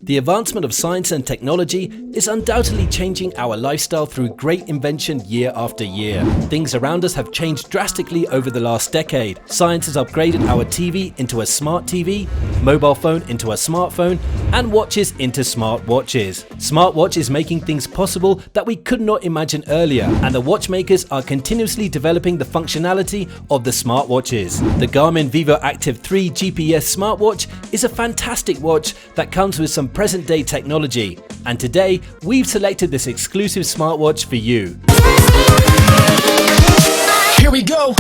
The advancement of science and technology is undoubtedly changing our lifestyle through great invention year after year. Things around us have changed drastically over the last decade. Science has upgraded our TV into a smart TV, mobile phone into a smartphone, and watches into smartwatches. Smartwatch is making things possible that we could not imagine earlier, and the watchmakers are continuously developing the functionality of the smartwatches. The Garmin Vivoactive 3 GPS smartwatch is a fantastic watch that comes with some present-day technology, and today we've selected this exclusive smartwatch for you. Here we go!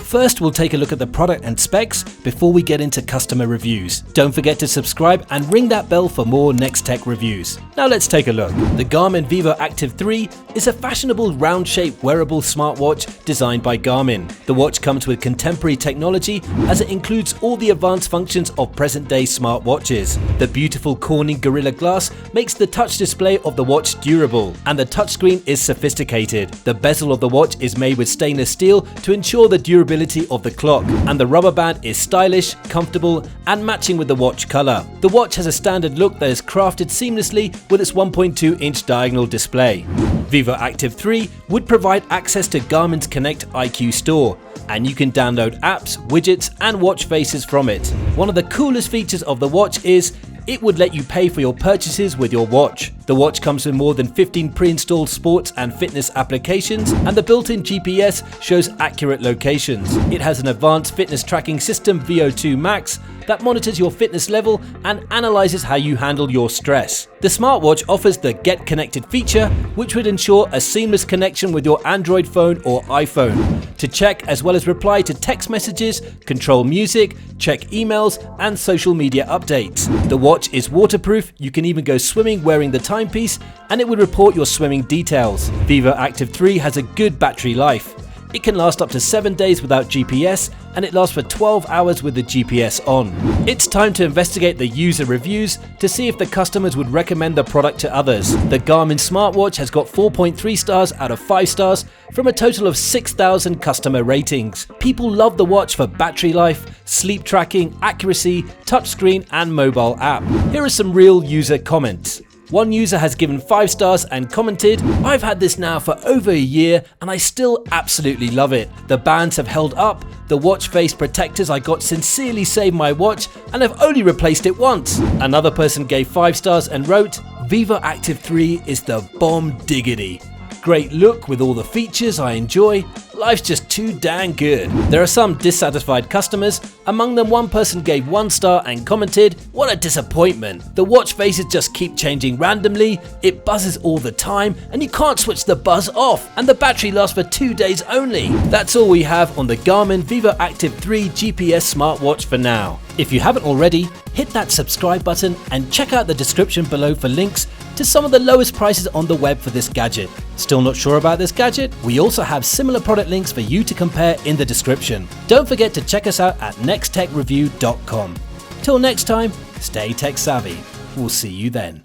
First, we'll take a look at the product and specs before we get into customer reviews. Don't forget to subscribe and ring that bell for more next tech reviews. Now let's take a look. The Garmin Vivoactive 3 is a fashionable round-shaped wearable smartwatch designed by Garmin. The watch comes with contemporary technology as it includes all the advanced functions of present-day smartwatches. The beautiful Corning Gorilla Glass makes the touch display of the watch durable, and the touchscreen is sophisticated. The bezel of the watch is made with stainless steel to ensure the durability of the clock, and the rubber band is stylish, comfortable, and matching with the watch color. The watch has a standard look that is crafted seamlessly with its 1.2-inch diagonal display. Vivoactive 3 would provide access to Garmin's Connect IQ store, and you can download apps, widgets, and watch faces from it. One of the coolest features of the watch is it would let you pay for your purchases with your watch. The watch comes with more than 15 pre-installed sports and fitness applications, and the built-in GPS shows accurate locations. It has an advanced fitness tracking system VO2 Max that monitors your fitness level and analyzes how you handle your stress. The smartwatch offers the Get Connected feature, which would ensure a seamless connection with your Android phone or iPhone to check as well as reply to text messages, control music, check emails, and social media updates. The watch is waterproof. You can even go swimming wearing the timepiece, and it would report your swimming details. Vivoactive 3 has a good battery life. It can last up to 7 days without GPS, and it lasts for 12 hours with the GPS on. It's time to investigate the user reviews to see if the customers would recommend the product to others. The Garmin smartwatch has got 4.3 stars out of 5 stars from a total of 6,000 customer ratings. People love the watch for battery life, sleep tracking, accuracy, touchscreen, and mobile app. Here are some real user comments. One user has given 5 stars and commented, "I've had this now for over a year and I still absolutely love it. The bands have held up, the watch face protectors I got sincerely saved my watch and I've only replaced it once." Another person gave 5 stars and wrote, "Vivoactive 3 is the bomb diggity. Great look with all the features I enjoy. Life's just too dang good." There are some dissatisfied customers. Among them, one person gave 1 star and commented, "What a disappointment. The watch faces just keep changing randomly, it buzzes all the time, and you can't switch the buzz off, and the battery lasts for 2 days only." That's all we have on the Garmin Vivoactive 3 GPS smartwatch for now. If you haven't already, hit that subscribe button and check out the description below for links to some of the lowest prices on the web for this gadget. Still not sure about this gadget? We also have similar product links for you to compare in the description. Don't forget to check us out at nexttechreview.com. Till next time, stay tech savvy. We'll see you then.